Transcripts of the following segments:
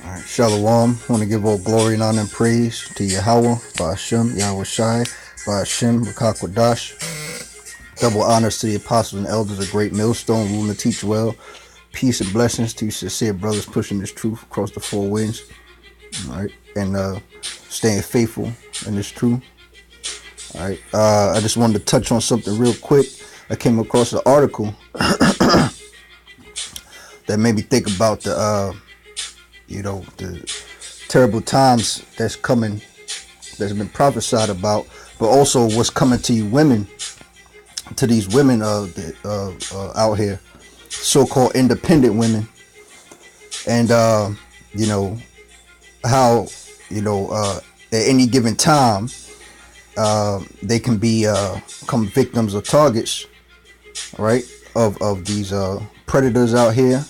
Alright, Shalom. Want to give all glory and honor and praise to Yahweh, Ba'ashem, Yahweh Shai, Ba'ashem, Rakakwadash. Double honors to the apostles and elders of Great Millstone, ruling to teach well. Peace and blessings to you sincere brothers pushing this truth across the four winds. Alright, and staying faithful in this truth. Alright, I just wanted to touch on something real quick. I came across an article that made me think about the terrible times that's coming, that's been prophesied about, but also what's coming to you women, to these women out here, so-called independent women, and how at any given time they can become victims or targets, right, of these predators out here,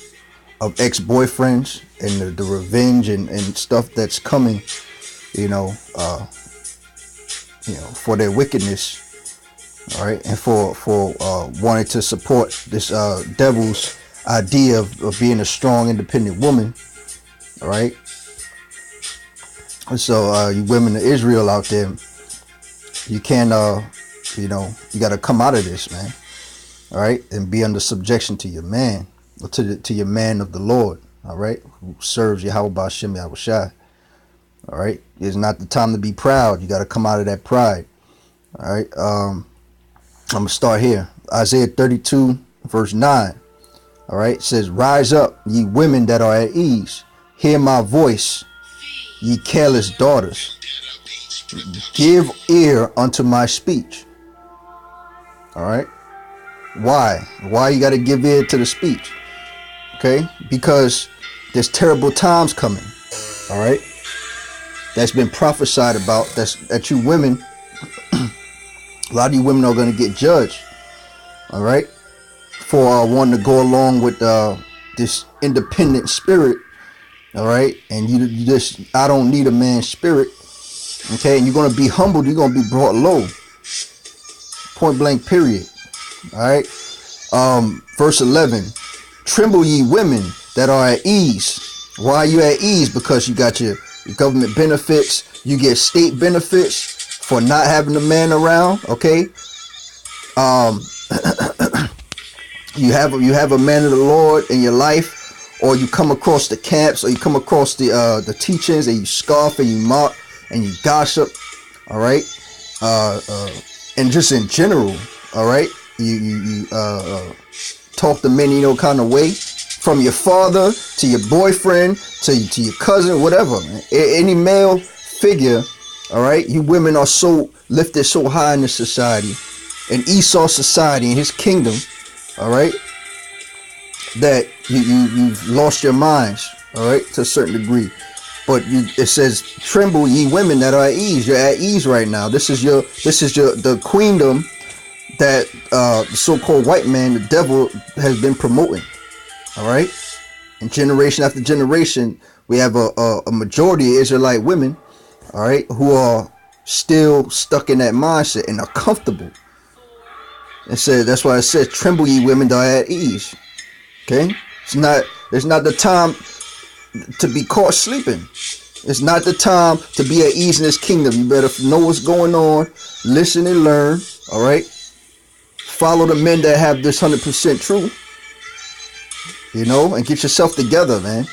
of ex-boyfriends, and the revenge and stuff that's coming, for their wickedness, all right, and for wanting to support this devil's idea of being a strong, independent woman, all right. So you women of Israel out there, you can't, you got to come out of this, man, all right, and be under subjection to your man, or to your man of the Lord, all right, who serves Yahweh Ba'ashem Yahweh Shai. All right, it's not the time to be proud. You got to come out of that pride. All right, I'm gonna start here. Isaiah 32 verse 9. All right, it says, "Rise up, ye women that are at ease. Hear my voice, ye careless daughters. Give ear unto my speech." All right, why you got to give ear to the speech? Okay, because there's terrible times coming. All right, that's been prophesied about. That you women, a lot of you women are going to get judged. All right, for wanting to go along with this independent spirit. All right, and you just, I don't need a man's spirit. Okay, and you're going to be humbled. You're going to be brought low. Point blank. Period. All right. Verse 11. "Tremble ye women that are at ease." Why are you at ease? Because you got your government benefits. You get state benefits for not having a man around. Okay. You have a man of the Lord in your life, or you come across the camps, or you come across the teachings, and you scoff and you mock and you gossip. All right. And just in general. All right. You talk to men kind of way, from your father to your boyfriend to your cousin, whatever, man. Any male figure. All right, you women are so lifted so high in this society, in Esau society, in his kingdom, all right, that you've lost your minds, all right, to a certain degree. But it says, "Tremble ye women that are at ease." You're at ease right now. This is the queendom that the so-called white man, the devil, has been promoting. All right, and generation after generation, we have a majority of Israelite women, all right, who are still stuck in that mindset and are comfortable. It says, that's why it says, "Tremble ye women that are at ease." Okay, it's not the time to be caught sleeping. It's not the time to be at ease in this kingdom. You better know what's going on, listen and learn. All right. Follow the men that have this 100% truth, and get yourself together, man.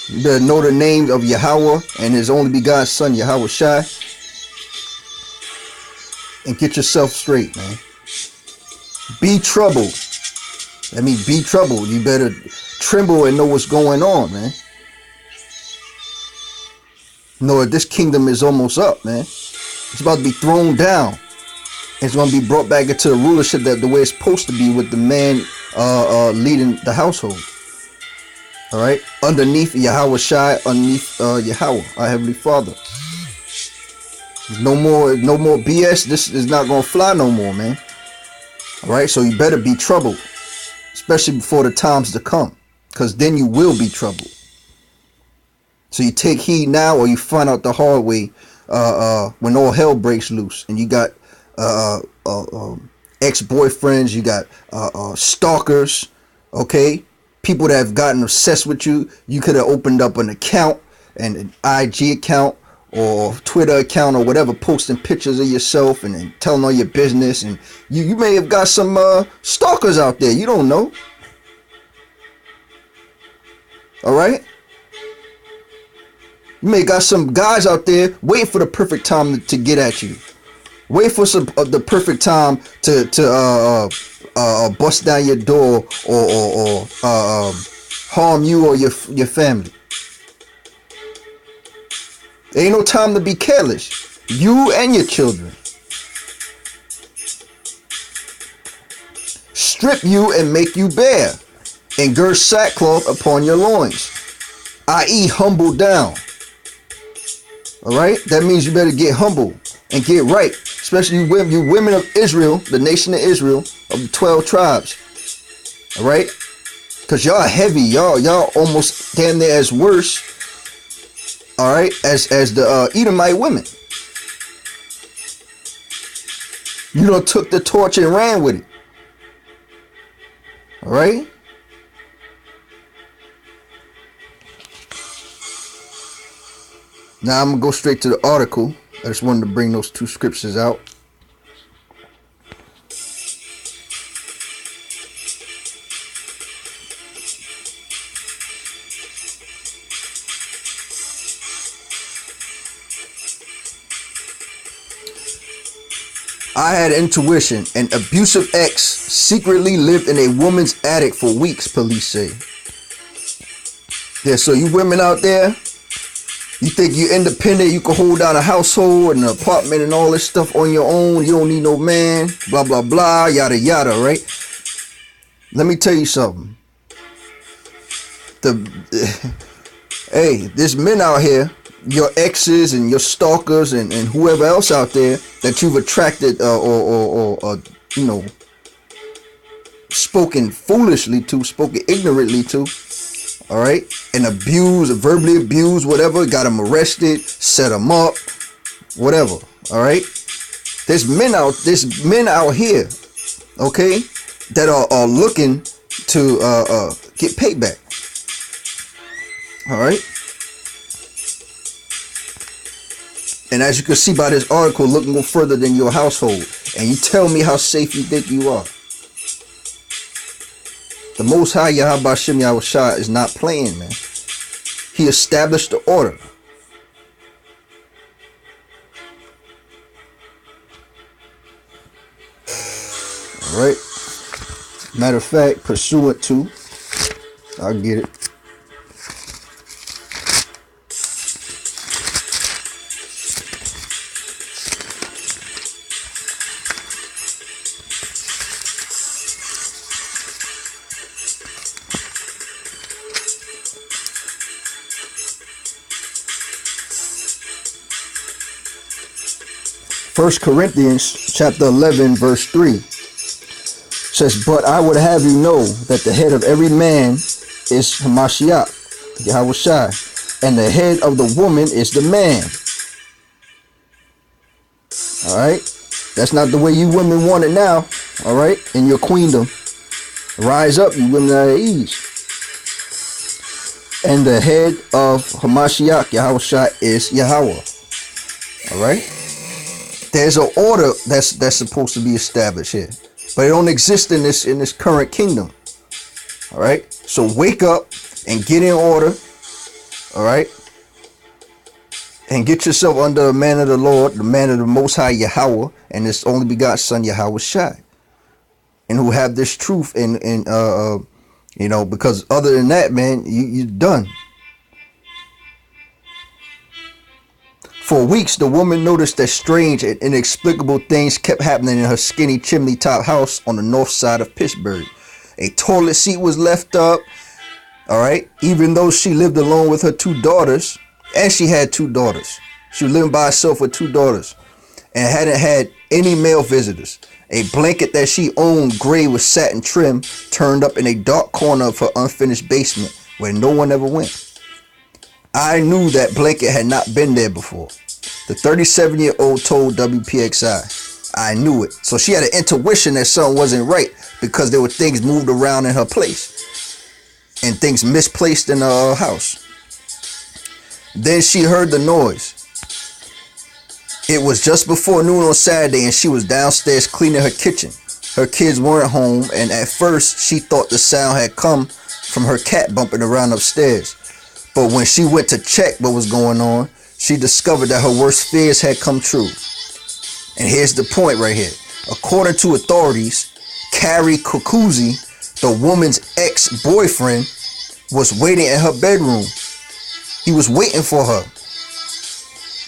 You better know the name of Yahweh and his only begotten son, Yahweh Shai, and get yourself straight, man. Be troubled. That means be troubled. You better tremble and know what's going on, man. Know that this kingdom is almost up, man. It's about to be thrown down. It's going to be brought back into the rulership that the way it's supposed to be, with the man leading the household. All right, underneath Yahweh Shai, underneath Yahweh, our Heavenly Father. No more BS. This is not going to fly no more, man. All right, so you better be troubled, especially before the times to come, because then you will be troubled. So you take heed now, or you find out the hard way when all hell breaks loose, and you got ex-boyfriends, you got stalkers, okay, people that have gotten obsessed with you. You could have opened up an account, an IG account or Twitter account or whatever, posting pictures of yourself and telling all your business. And you may have got some stalkers out there. You don't know. All right? You may got some guys out there waiting for the perfect time to get at you. Wait for the perfect time to bust down your door or harm you or your family. There ain't no time to be careless. You and your children. Strip you and make you bare, and gird sackcloth upon your loins, i.e. humble down. Alright? That means you better get humble and get right. Especially you women of Israel, the nation of Israel, of the 12 tribes. Alright? Because y'all heavy. Y'all almost damn near as worse. Alright? As the Edomite women. You done took the torch and ran with it. Alright? Now I'm going to go straight to the article. I just wanted to bring those two scriptures out. I had intuition. An abusive ex secretly lived in a woman's attic for weeks, police say. Yeah, so you women out there, you think you're independent, you can hold down a household and an apartment and all this stuff on your own. You don't need no man, blah, blah, blah, yada, yada, right? Let me tell you something. Hey, there's men out here, your exes and your stalkers and whoever else out there that you've attracted or you know, spoken foolishly to, spoken ignorantly to. All right, and abuse, verbally abuse, whatever. Got them arrested, set them up, whatever. All right, there's men out here, okay, that are looking to get payback. All right, and as you can see by this article, look no further than your household, and you tell me how safe you think you are. The Most High Yahweh Bashem Yahushua is not playing, man. He established the order. All right. Matter of fact, pursuant to, I'll get it. First Corinthians chapter 11 verse 3 says, but I would have you know that the head of every man is Hamashiach, Yahushua, and the head of the woman is the man. All right, that's not the way you women want it now. All right, in your queendom, rise up, you women at ease. And the head of Hamashiach, Yahushua, is Yahweh. All right. There's an order that's supposed to be established here, but it don't exist in this current kingdom. All right, so wake up and get in order. All right, and get yourself under the man of the Lord, the man of the Most High Yahweh, and His only begotten Son Yahweh Shai, and who have this truth and you know, because other than that, man, you're done. For weeks, the woman noticed that strange and inexplicable things kept happening in her skinny chimney-top house on the north side of Pittsburgh. A toilet seat was left up, all right, even though she lived alone with her two daughters, and she had two daughters. She was living by herself with two daughters and hadn't had any male visitors. A blanket that she owned, gray with satin trim, turned up in a dark corner of her unfinished basement where no one ever went. I knew that blanket had not been there before. The 37-year-old told WPXI. I knew it. So she had an intuition that something wasn't right because there were things moved around in her place. and things misplaced in the house. Then she heard the noise. It was just before noon on Saturday, and she was downstairs cleaning her kitchen. Her kids weren't home, and at first she thought the sound had come from her cat bumping around upstairs. But when she went to check what was going on, she discovered that her worst fears had come true. And here's the point right here. According to authorities, Carrie Kukuzi, the woman's ex-boyfriend, was waiting in her bedroom. He was waiting for her.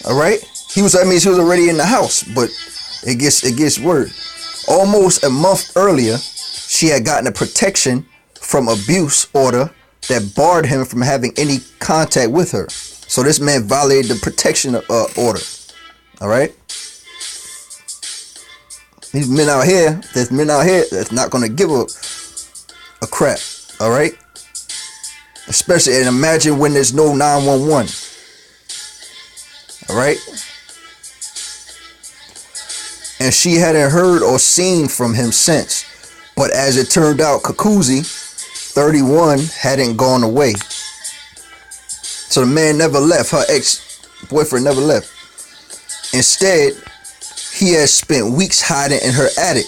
All right? She was already in the house, but it gets worse. Almost a month earlier, she had gotten a protection from abuse order that barred him from having any contact with her. So this man violated the protection order. All right? There's men out here that's not going to give a crap. All right? Especially, and imagine when there's no 911. All right? And she hadn't heard or seen from him since. But as it turned out, Kukuzi, 31, hadn't gone away. So the man never left. Her ex-boyfriend never left. Instead, he had spent weeks hiding in her attic,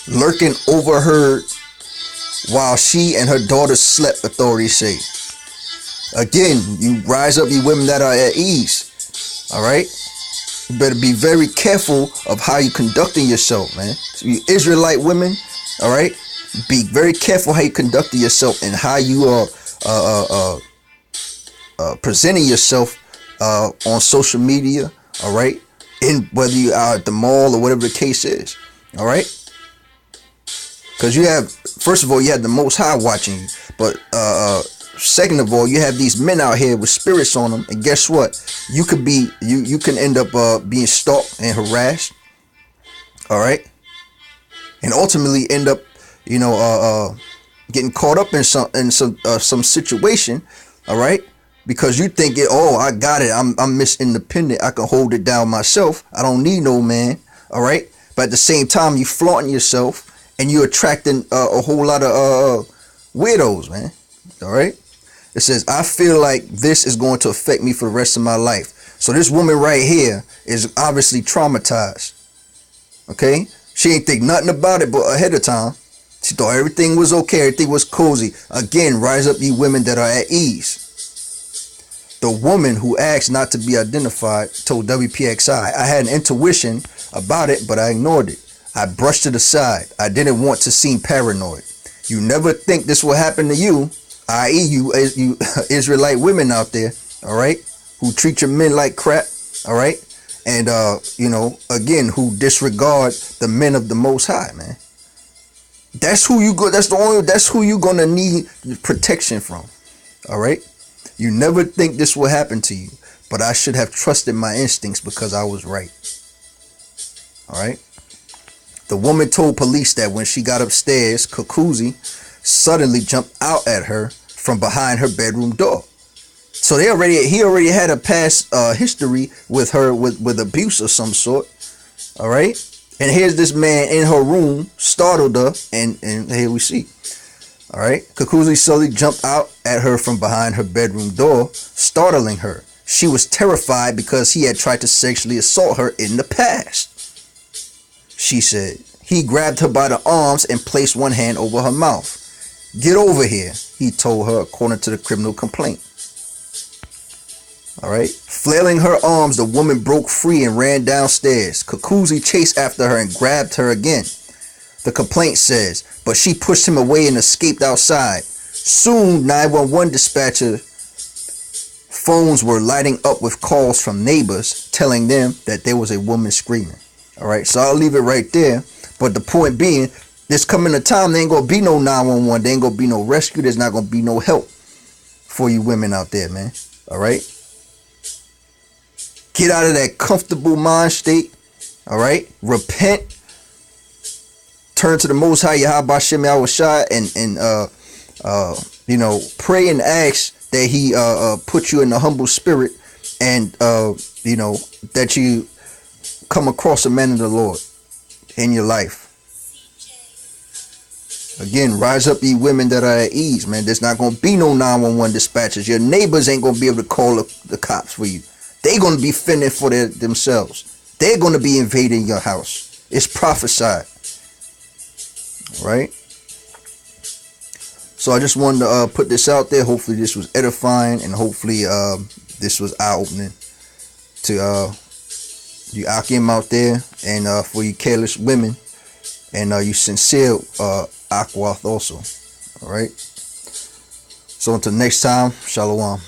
lurking overheard while she and her daughter slept, authorities say. Again, you rise up, you women that are at ease. All right? You better be very careful of how you conducting yourself, man. So you Israelite women, all right? Be very careful how you conducting yourself and how you are presenting yourself on social media, all right? In whether you are at the mall or whatever the case is, all right? Because you have, first of all, you have the Most High watching you, but second of all, you have these men out here with spirits on them, and guess what? You could be, you can end up being stalked and harassed, all right? And ultimately end up, getting caught up in some situation, all right? Because you think I got it. I'm Miss Independent. I can hold it down myself. I don't need no man, all right? But at the same time, you flaunting yourself and you attracting a whole lot of weirdos, man, all right? It says, I feel like this is going to affect me for the rest of my life. So this woman right here is obviously traumatized. Okay? She ain't think nothing about it but ahead of time. She thought everything was okay, everything was cozy. Again, rise up, you women that are at ease. The woman who asked not to be identified told WPXI, I had an intuition about it, but I ignored it. I brushed it aside. I didn't want to seem paranoid. You never think this will happen to you, i.e. you Israelite women out there, all right, who treat your men like crap, all right, and again, who disregard the men of the Most High, man. That's who you go. That's who you gonna need protection from, all right. You never think this will happen to you, but I should have trusted my instincts because I was right, all right. The woman told police that when she got upstairs, Kukuzi suddenly jumped out at her from behind her bedroom door. So he already had a past history with her with abuse of some sort. All right. And here's this man in her room, startled her, and here we see. All right. Kukuzi slowly jumped out at her from behind her bedroom door, startling her. She was terrified because he had tried to sexually assault her in the past. She said. He grabbed her by the arms and placed one hand over her mouth. Get over here, he told her, according to the criminal complaint. All right. Flailing her arms, the woman broke free and ran downstairs. Kukuzi chased after her and grabbed her again. The complaint says, but she pushed him away and escaped outside. Soon, 911 dispatcher phones were lighting up with calls from neighbors telling them that there was a woman screaming. All right, so I'll leave it right there. But the point being, there's coming a time there ain't gonna be no 911. There ain't gonna be no rescue. There's not gonna be no help for you women out there, man. All right. Get out of that comfortable mind state. All right. Repent. Turn to the Most High Yahweh Shem Yahushua and pray and ask that He put you in a humble spirit and that you come across a man of the Lord in your life. Again, rise up, ye women that are at ease, man. There's not going to be no 911 dispatches. Your neighbors ain't going to be able to call the cops for you. They're going to be fending for themselves. They're going to be invading your house. It's prophesied. Right? So I just wanted to put this out there. Hopefully this was edifying, and hopefully this was eye-opening to you Akim out there, and for you careless women, and you sincere Akwath also. All right. So until next time, Shalom.